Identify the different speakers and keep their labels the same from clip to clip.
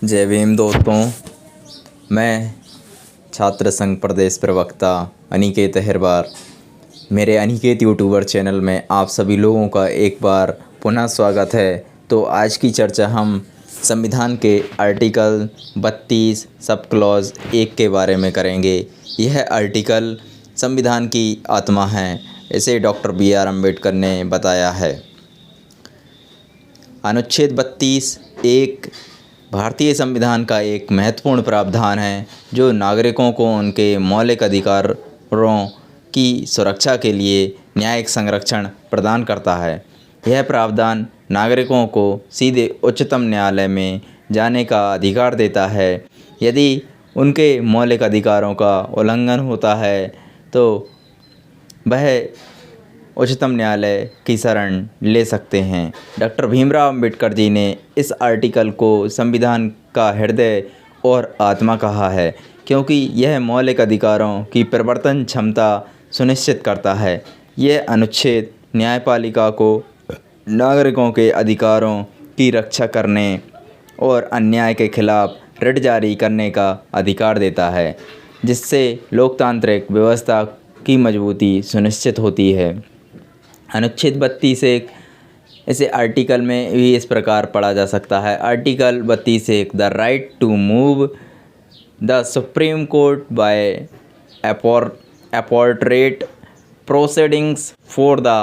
Speaker 1: जय भीम दोस्तों। मैं छात्र संघ प्रदेश प्रवक्ता अनिकेत अहिरबार मेरे अनिकेत यूट्यूबर चैनल में आप सभी लोगों का एक बार पुनः स्वागत है। तो आज की चर्चा हम संविधान के आर्टिकल 32 सब क्लॉज 1 के बारे में करेंगे। यह आर्टिकल संविधान की आत्मा है, इसे डॉक्टर BR अम्बेडकर ने बताया है। अनुच्छेद 32 एक भारतीय संविधान का एक महत्वपूर्ण प्रावधान है जो नागरिकों को उनके मौलिक अधिकारों की सुरक्षा के लिए न्यायिक संरक्षण प्रदान करता है। यह प्रावधान नागरिकों को सीधे उच्चतम न्यायालय में जाने का अधिकार देता है यदि उनके मौलिक अधिकारों का उल्लंघन होता है तो वह उच्चतम न्यायालय की शरण ले सकते हैं। डॉक्टर भीमराव अंबेडकर जी ने इस आर्टिकल को संविधान का हृदय और आत्मा कहा है क्योंकि यह मौलिक अधिकारों की परिवर्तन क्षमता सुनिश्चित करता है। यह अनुच्छेद न्यायपालिका को नागरिकों के अधिकारों की रक्षा करने और अन्याय के खिलाफ रिट जारी करने का अधिकार देता है, जिससे लोकतांत्रिक व्यवस्था की मजबूती सुनिश्चित होती है। अनुच्छेद 32 एक इसे आर्टिकल में भी इस प्रकार पढ़ा जा सकता है। आर्टिकल 32 एक the right to move the Supreme Court by appropriate proceedings for the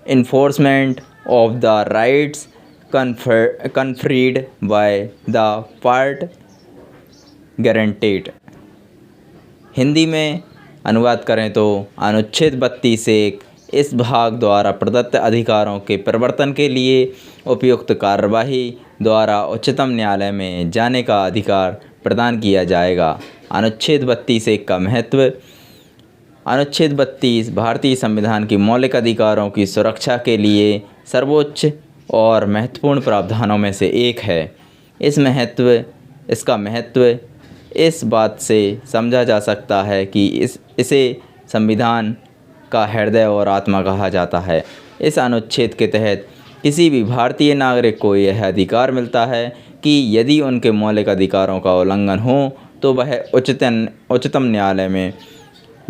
Speaker 1: enforcement of the rights conferred by the part guaranteed। Hindi में अनुवाद करें तो अनुच्छेद 32 एक इस भाग द्वारा प्रदत्त अधिकारों के परिवर्तन के लिए उपयुक्त कार्यवाही द्वारा उच्चतम न्यायालय में जाने का अधिकार प्रदान किया जाएगा। अनुच्छेद 32 एक का महत्व। अनुच्छेद 32 भारतीय संविधान की मौलिक अधिकारों की सुरक्षा के लिए सर्वोच्च और महत्वपूर्ण प्रावधानों में से एक है। इसका महत्व इस बात से समझा जा सकता है कि इसे संविधान का हृदय और आत्मा कहा जाता है। इस अनुच्छेद के तहत किसी भी भारतीय नागरिक को यह अधिकार मिलता है कि यदि उनके मौलिक अधिकारों का उल्लंघन हो तो वह उच्चतम न्यायालय में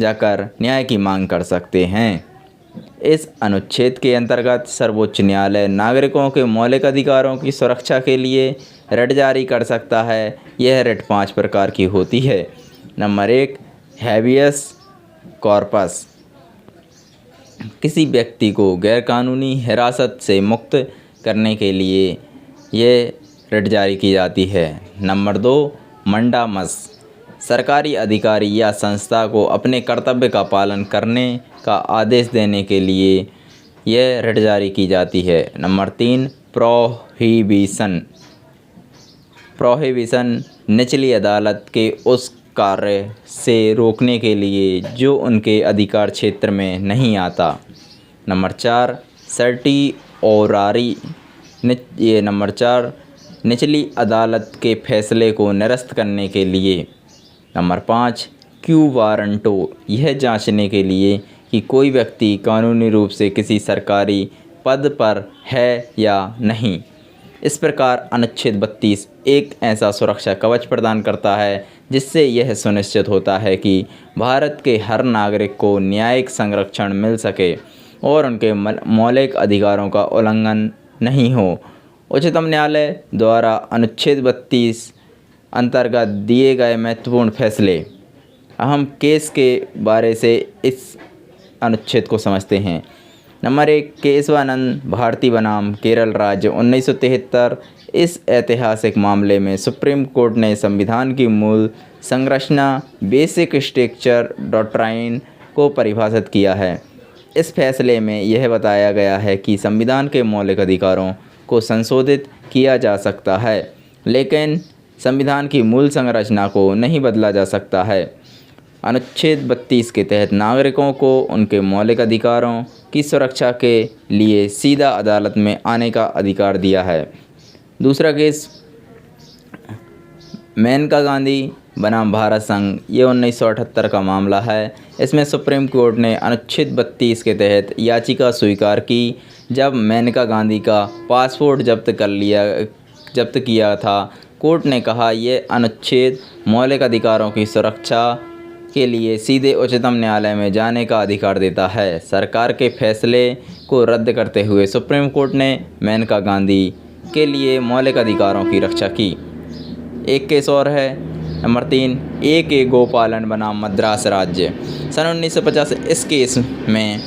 Speaker 1: जाकर न्याय की मांग कर सकते हैं। इस अनुच्छेद के अंतर्गत सर्वोच्च न्यायालय नागरिकों के मौलिक अधिकारों की सुरक्षा के लिए रिट जारी कर सकता है। यह रिट 5 प्रकार की होती है। Number 1, habeas corpus. किसी व्यक्ति को गैरकानूनी हिरासत से मुक्त करने के लिए ये रिट जारी की जाती है। नंबर 2, मंडामस। सरकारी अधिकारी या संस्था को अपने कर्तव्य का पालन करने का आदेश देने के लिए यह रिट जारी की जाती है। नंबर 3, प्रोहिबिशन निचली अदालत के उस कार्य से रोकने के लिए जो उनके अधिकार क्षेत्र में नहीं आता। नंबर 4, सर्टिओरारी। नंबर 4, निचली अदालत के फैसले को निरस्त करने के लिए। Number 5, quo warranto. यह जांचने के लिए कि कोई व्यक्ति कानूनी रूप से किसी सरकारी पद पर है या नहीं। इस प्रकार अनुच्छेद 32 एक ऐसा सुरक्षा कवच प्रदान करता है जिससे यह सुनिश्चित होता है कि भारत के हर नागरिक को न्यायिक संरक्षण मिल सके और उनके मौलिक अधिकारों का उल्लंघन नहीं हो। उच्चतम न्यायालय द्वारा अनुच्छेद 32 अंतर्गत दिए गए महत्वपूर्ण फैसले। हम केस के बारे से इस अनुच्छेद को समझते हैं। नंबर 1, केशवानंद भारती बनाम केरल राज्य 1973। इस ऐतिहासिक मामले में सुप्रीम कोर्ट ने संविधान की मूल संरचना बेसिक स्ट्रक्चर डॉक्ट्राइन को परिभाषित किया है। इस फैसले में यह बताया गया है कि संविधान के मौलिक अधिकारों को संशोधित किया जा सकता है, लेकिन संविधान की मूल संरचना को नहीं बदला जा सकता है। अनुच्छेद 32 के तहत नागरिकों को उनके मौलिक अधिकारों की सुरक्षा के लिए सीधा अदालत में आने का अधिकार दिया है। दूसरा केस मेनका गांधी बनाम भारत संघ, ये 1978 का मामला है। इसमें सुप्रीम कोर्ट ने अनुच्छेद 32 के तहत याचिका स्वीकार की जब मेनका गांधी का पासपोर्ट जब्त किया था। कोर्ट ने कहा यह अनुच्छेद मौलिक अधिकारों की सुरक्षा के लिए सीधे उच्चतम न्यायालय में जाने का अधिकार देता है। सरकार के फैसले को रद्द करते हुए सुप्रीम कोर्ट ने मेनका गांधी के लिए मौलिक अधिकारों की रक्षा की। एक केस और है, नंबर 3, A.K. गोपालन बनाम मद्रास राज्य। सन 1950 इस केस में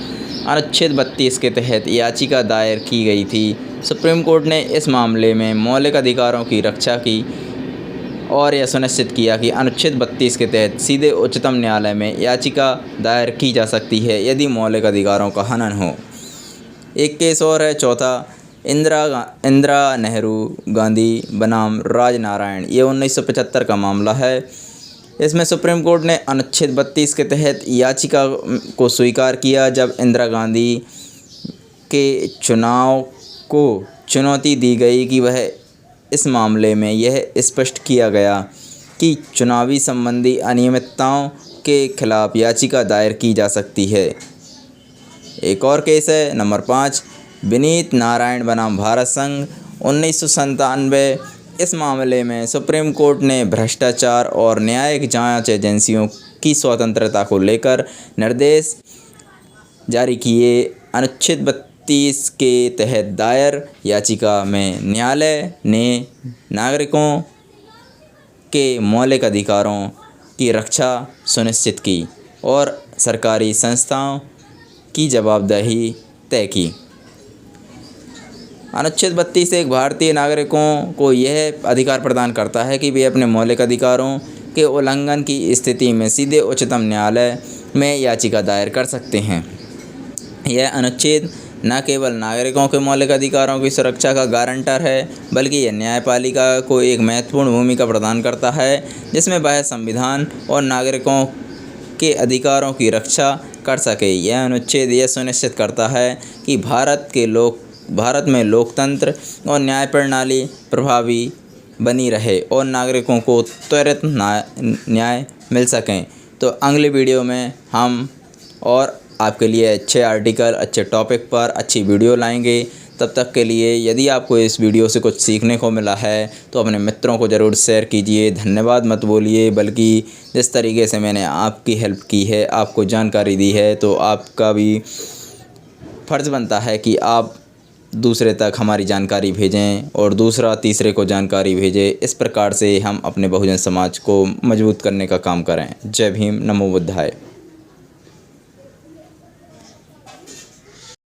Speaker 1: अनुच्छेद 32 के तहत याचिका दायर की गई थी। सुप्रीम कोर्ट ने इस मामले में मौलिक अधिकारों की रक्षा की और यह सुनिश्चित किया कि अनुच्छेद 32 के तहत सीधे उच्चतम न्यायालय में याचिका दायर की जा सकती है यदि मौलिक अधिकारों का हनन हो। एक केस और है, चौथा, इंदिरा नेहरू गांधी बनाम राजनारायण। ये 1975 का मामला है। इसमें सुप्रीम कोर्ट ने अनुच्छेद 32 के तहत याचिका को स्वीकार किया जब इंदिरा गांधी के चुनाव को चुनौती दी गई कि वह इस मामले में यह स्पष्ट किया गया कि चुनावी संबंधी अनियमितताओं के खिलाफ याचिका दायर की जा सकती है। एक और केस है, नंबर 5, विनीत नारायण बनाम भारत संघ 1997। इस मामले में सुप्रीम कोर्ट ने भ्रष्टाचार और न्यायिक जांच एजेंसियों की स्वतंत्रता को लेकर निर्देश जारी किए। अनुच्छेद 32 के तहत दायर याचिका में न्यायालय ने नागरिकों के मौलिक अधिकारों की रक्षा सुनिश्चित की और सरकारी संस्थाओं की जवाबदेही तय की। अनुच्छेद 32 एक भारतीय नागरिकों को यह अधिकार प्रदान करता है कि वे अपने मौलिक अधिकारों के उल्लंघन की स्थिति में सीधे उच्चतम न्यायालय में याचिका दायर कर सकते हैं। यह अनुच्छेद न केवल नागरिकों के मौलिक अधिकारों की सुरक्षा का गारंटर है, बल्कि यह न्यायपालिका को एक महत्वपूर्ण भूमिका प्रदान करता है जिसमें वह संविधान और नागरिकों के अधिकारों की रक्षा कर सके। यह अनुच्छेद यह सुनिश्चित करता है कि भारत में लोकतंत्र और न्याय प्रणाली प्रभावी बनी रहे और नागरिकों को त्वरित न्याय मिल सकें। तो अगले वीडियो में हम और आपके लिए अच्छे आर्टिकल, अच्छे टॉपिक पर अच्छी वीडियो लाएंगे। तब तक के लिए यदि आपको इस वीडियो से कुछ सीखने को मिला है तो अपने मित्रों को ज़रूर शेयर कीजिए। धन्यवाद मत बोलिए, बल्कि जिस तरीके से मैंने आपकी हेल्प की है, आपको जानकारी दी है, तो आपका भी फ़र्ज़ बनता है कि आप दूसरे तक हमारी जानकारी भेजें और दूसरा तीसरे को जानकारी भेजे। इस प्रकार से हम अपने बहुजन समाज को मजबूत करने का काम करें। जय भीम, नमो बुद्धाय।